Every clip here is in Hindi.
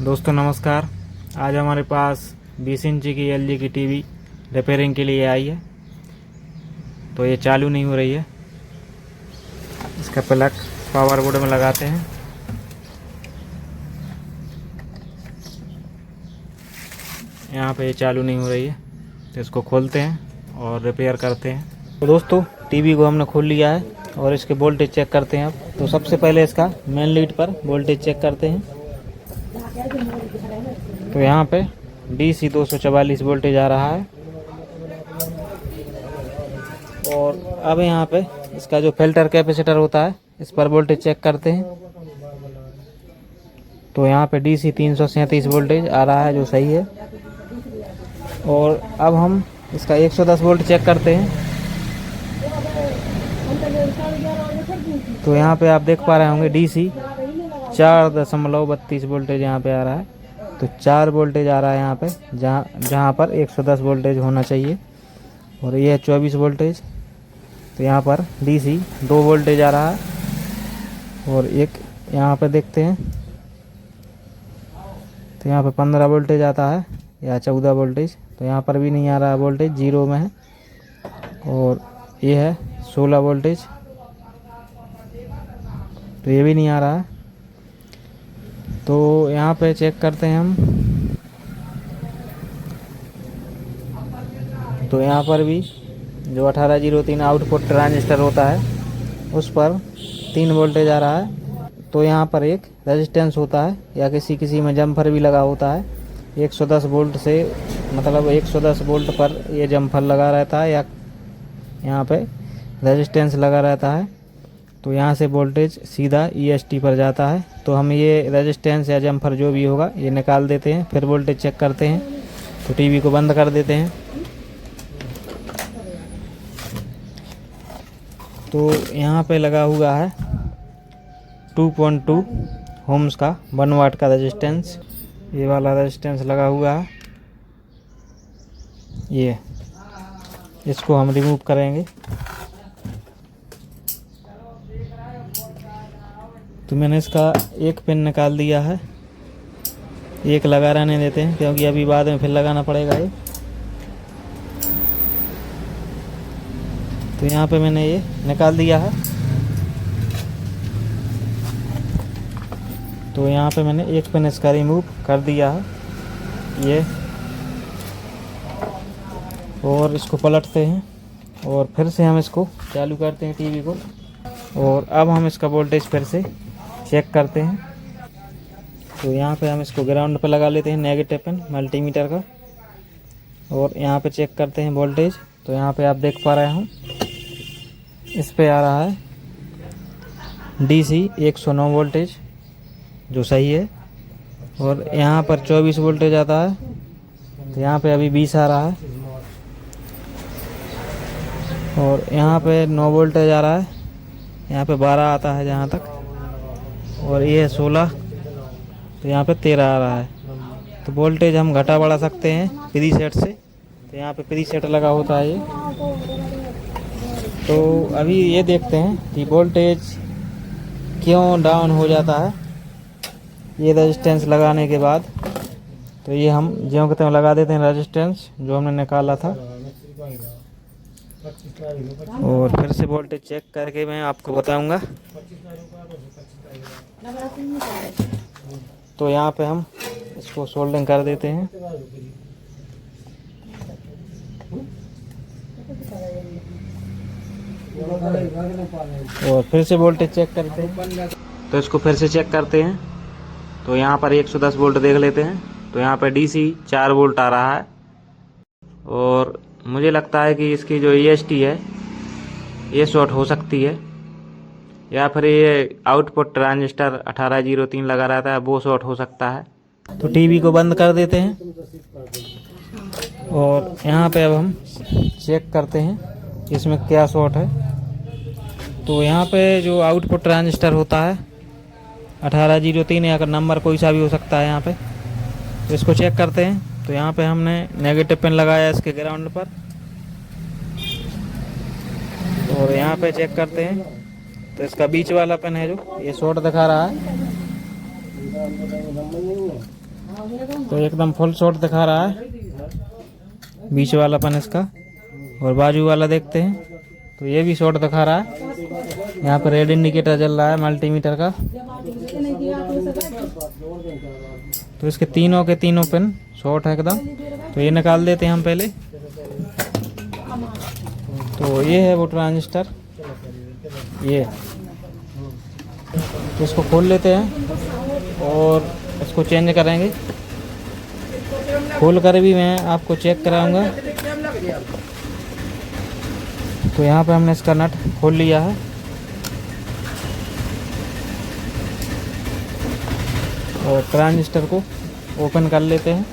दोस्तों नमस्कार। आज हमारे पास 20 इंची की एलजी की टीवी रिपेयरिंग के लिए आई है। तो ये चालू नहीं हो रही है। इसका प्लग पावर बोर्ड में लगाते हैं। यहाँ पे ये चालू नहीं हो रही है, तो इसको खोलते हैं और रिपेयर करते हैं। तो दोस्तों टीवी को हमने खोल लिया है और इसके वोल्टेज चेक करते हैं। अब तो सबसे पहले इसका मेन लीड पर वोल्टेज चेक करते हैं। तो यहाँ पे DC 244 वोल्टेज आ रहा है। और अब यहाँ पे इसका जो फिल्टर कैपेसिटर होता है इस पर वोल्टेज चेक करते हैं। तो यहाँ पे DC 337 वोल्टेज आ रहा है, जो सही है। और अब हम इसका 110 वोल्ट चेक करते हैं। तो यहाँ पे आप देख पा रहे होंगे DC 4.32 वोल्टेज यहाँ पे आ रहा है। तो 4 वोल्टेज आ रहा है यहाँ पे, जहाँ पर 110 वोल्टेज होना चाहिए। और ये है 24 वोल्टेज। तो यहाँ पर DC 2 वोल्टेज आ रहा है। और एक यहाँ पे देखते हैं, तो यहाँ पे 15 वोल्टेज आता है या 14 वोल्टेज। तो यहाँ पर भी नहीं आ रहा है, वोल्टेज जीरो में है। और ये है 16 वोल्टेज, तो ये भी नहीं आ रहा है। तो यहाँ पे चेक करते हैं हम। तो यहाँ पर भी जो 1803 आउटपुट ट्रांजिस्टर होता है उस पर 3 वोल्टेज आ रहा है। तो यहाँ पर एक रेजिस्टेंस होता है या किसी में जम्फर भी लगा होता है। 110 वोल्ट से मतलब 110 वोल्ट पर ये जम्फर लगा रहता है या यहाँ पे रेजिस्टेंस लगा रहता है। तो यहाँ से वोल्टेज सीधा EST पर जाता है। तो हम ये रेजिस्टेंस या जम्फर जो भी होगा ये निकाल देते हैं, फिर वोल्टेज चेक करते हैं। तो टीवी को बंद कर देते हैं। तो यहाँ पे लगा हुआ है 2.2 ओम्स का 1 वाट का रेजिस्टेंस। ये वाला रेजिस्टेंस लगा हुआ है। ये इसको हम रिमूव करेंगे। तो मैंने इसका एक पिन निकाल दिया है। एक लगा रहने देते हैं क्योंकि अभी बाद में फिर लगाना पड़ेगा ये। तो यहाँ पे मैंने ये निकाल दिया है। तो यहाँ पे मैंने एक पिन इसका रिमूव कर दिया है ये। और इसको पलटते हैं और फिर से हम इसको चालू करते हैं टीवी को। और अब हम इसका वोल्टेज फिर से चेक करते हैं। तो यहाँ पे हम इसको ग्राउंड पे लगा लेते हैं, नेगेटिव पिन मल्टीमीटर का। और यहाँ पे चेक करते हैं वोल्टेज। तो यहाँ पे आप देख पा रहे हो इस पे आ रहा है DC 109 वोल्टेज, जो सही है। और यहाँ पर 24 वोल्टेज आता है। तो यहाँ पे अभी 20 आ रहा है। और यहाँ पे 9 वोल्टेज आ रहा है। यहाँ पे 12 आता है जहाँ तक। और ये है 16। तो यहाँ पे 13 आ रहा है। तो वोल्टेज हम घटा बढ़ा सकते हैं प्रीसेट से। तो यहाँ पे प्रीसेट लगा होता है ये। तो अभी ये देखते हैं कि वोल्टेज क्यों डाउन हो जाता है ये रेजिस्टेंस लगाने के बाद। तो ये हम ज्यों के त्यों लगा देते हैं रेजिस्टेंस जो हमने निकाला था। और फिर से वोल्टेज चेक करके मैं आपको बताऊंगा। तो यहाँ पे हम इसको सोल्डरिंग कर देते हैं। और फिर से वोल्टेज चेक करते हैं। तो इसको फिर से चेक करते हैं। तो यहाँ पर 110 वोल्ट देख लेते हैं। तो यहाँ पर DC 4 वोल्ट आ रहा है। और मुझे लगता है कि इसकी जो EST है ये शॉर्ट हो सकती है, या फिर ये आउटपुट ट्रांजिस्टर 1803 लगा रहता है वो शॉर्ट हो सकता है। तो टीवी को बंद कर देते हैं। और यहाँ पे अब हम चेक करते हैं कि इसमें क्या शॉर्ट है। तो यहाँ पे जो आउटपुट ट्रांजिस्टर होता है 1803 या नंबर कोई सा भी हो सकता है यहाँ पे। तो इसको चेक करते हैं। तो यहाँ पे हमने नेगेटिव पिन लगाया इसके ग्राउंड पर। और यहाँ पे चेक करते हैं। तो इसका बीच वाला पिन है जो ये शॉर्ट दिखा रहा है। तो एकदम फुल शॉट दिखा रहा है बीच वाला पन इसका, और बाजू वाला देखते हैं तो ये भी शॉट दिखा रहा है। यहाँ पर रेड इंडिकेटर जल रहा है मल्टीमीटर का। तो इसके तीनों के तीनों पिन शॉर्ट है एकदम। तो ये निकाल देते हैं हम पहले। तो ये है वो ट्रांजिस्टर, ये। तो इसको खोल लेते हैं और इसको चेंज करेंगे। खोल कर भी मैं आपको चेक कराऊंगा। तो यहाँ पे हमने इसका नट खोल लिया है। और ट्रांजिस्टर को ओपन कर लेते हैं।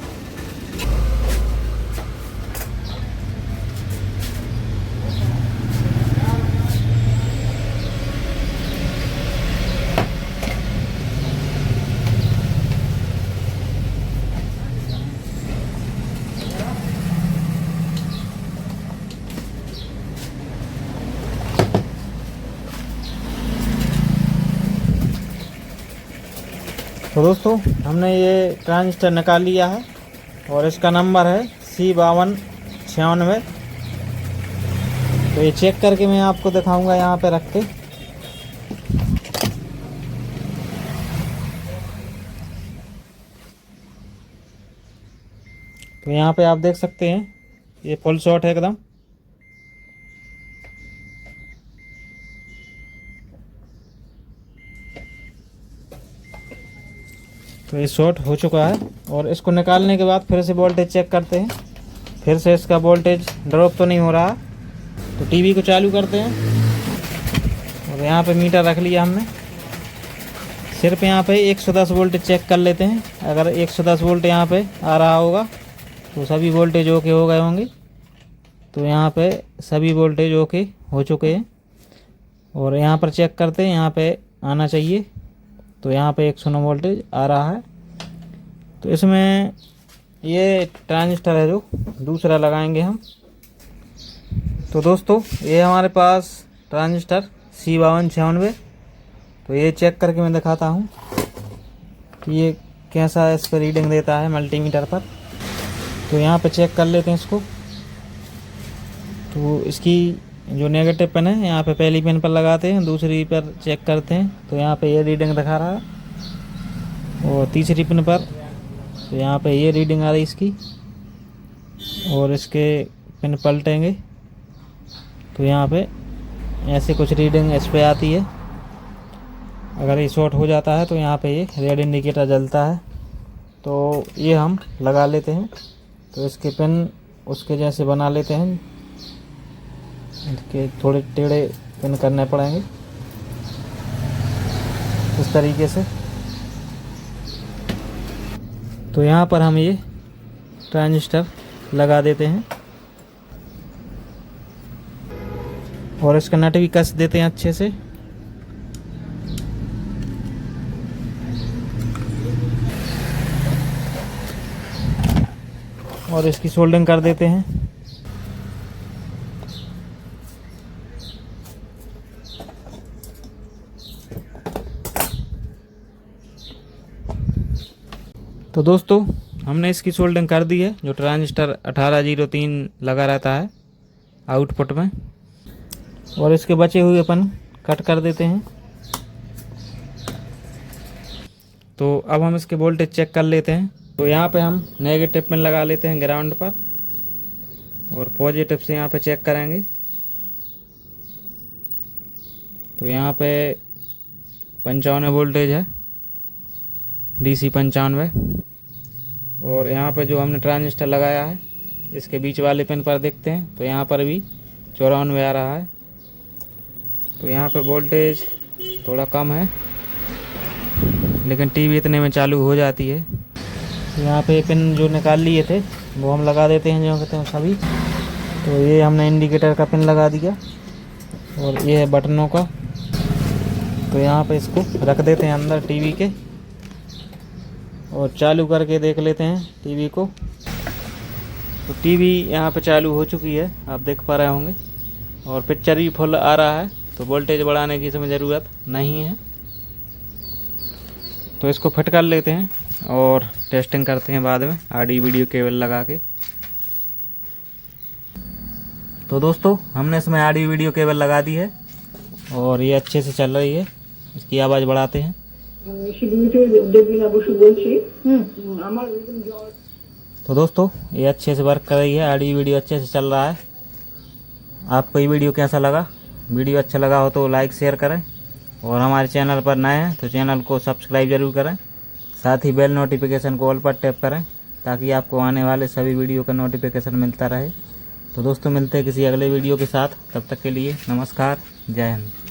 तो दोस्तों हमने ये ट्रांजिस्टर निकाल लिया है और इसका नंबर है C5296। तो ये चेक करके मैं आपको दिखाऊंगा यहाँ पे रख के। तो यहाँ पे आप देख सकते हैं ये फुल शॉट है एकदम। तो ये शॉर्ट हो चुका है। और इसको निकालने के बाद फिर से वोल्टेज चेक करते हैं। फिर से इसका वोल्टेज ड्रॉप तो नहीं हो रहा। तो टीवी को चालू करते हैं और यहाँ पे मीटर रख लिया हमने। सिर्फ यहाँ पे 110 वोल्ट चेक कर लेते हैं। अगर 110 वोल्ट यहाँ पे आ रहा होगा तो सभी वोल्टेज ओके हो गए होंगे। तो यहाँ पे सभी वोल्टेज ओके हो चुके हैं। और यहाँ पर चेक करते हैं, यहाँ पे आना चाहिए। तो यहाँ पे 109 वोल्टेज आ रहा है। तो इसमें ये ट्रांजिस्टर है जो दूसरा लगाएंगे हम। तो दोस्तों ये हमारे पास ट्रांजिस्टर C5296। तो ये चेक करके मैं दिखाता हूँ कि ये कैसा इस पर रीडिंग देता है मल्टीमीटर पर। तो यहाँ पे चेक कर लेते हैं इसको। तो इसकी जो नेगेटिव पिन है यहाँ पे पहली पिन पर लगाते हैं, दूसरी पर चेक करते हैं। तो यहाँ पे ये रीडिंग दिखा रहा है। और तीसरी पिन पर तो यहाँ पे ये रीडिंग आ रही इसकी। और इसके पिन पलटेंगे तो यहाँ पे ऐसे कुछ रीडिंग इस पे आती है। अगर ये शॉर्ट हो जाता है तो यहाँ पे ये रेड इंडिकेटर जलता है। तो ये हम लगा लेते हैं। तो इसके पिन उसके जैसे बना लेते हैं। इसके थोड़े टेढ़े पिन करने पड़ेंगे इस तरीके से। तो यहाँ पर हम ये ट्रांजिस्टर लगा देते हैं और इसका नट भी कस देते हैं अच्छे से। और इसकी सोल्डरिंग कर देते हैं। तो दोस्तों हमने इसकी सोल्डरिंग कर दी है। जो ट्रांजिस्टर 1803 लगा रहता है आउटपुट में। और इसके बचे हुए अपन कट कर देते हैं। तो अब हम इसके वोल्टेज चेक कर लेते हैं। तो यहाँ पे हम नेगेटिव पिन लगा लेते हैं ग्राउंड पर और पॉजिटिव से यहाँ पे चेक करेंगे। तो यहाँ पे 95 वोल्टेज है, DC 95। और यहाँ पे जो हमने ट्रांजिस्टर लगाया है इसके बीच वाले पिन पर देखते हैं तो यहाँ पर भी 94 आ रहा है। तो यहाँ पे वोल्टेज थोड़ा कम है लेकिन टीवी इतने में चालू हो जाती है। तो यहाँ पे पिन जो निकाल लिए थे वो हम लगा देते हैं जो कहते हैं सभी। तो ये हमने इंडिकेटर का पिन लगा दिया और ये है बटनों का। तो यहाँ पे इसको रख देते हैं अंदर टीवी के और चालू करके देख लेते हैं टीवी को। तो टीवी यहाँ पे चालू हो चुकी है, आप देख पा रहे होंगे। और पिक्चर भी फुल आ रहा है। तो वोल्टेज बढ़ाने की इसमें ज़रूरत नहीं है। तो इसको फिट कर लेते हैं और टेस्टिंग करते हैं बाद में ऑडियो वीडियो केबल लगा के। तो दोस्तों हमने इसमें ऑडियो वीडियो केबल लगा दी है और ये अच्छे से चल रही है। इसकी आवाज़ बढ़ाते हैं। तो दोस्तों ये अच्छे से वर्क कर रही है, ऑडियो वीडियो अच्छे से चल रहा है। आपको ये वीडियो कैसा लगा? वीडियो अच्छा लगा हो तो लाइक शेयर करें और हमारे चैनल पर नए हैं तो चैनल को सब्सक्राइब जरूर करें। साथ ही बेल नोटिफिकेशन को ऑल पर टैप करें ताकि आपको आने वाले सभी वीडियो का नोटिफिकेशन मिलता रहे। तो दोस्तों मिलते हैं किसी अगले वीडियो के साथ, तब तक के लिए नमस्कार, जय हिंद।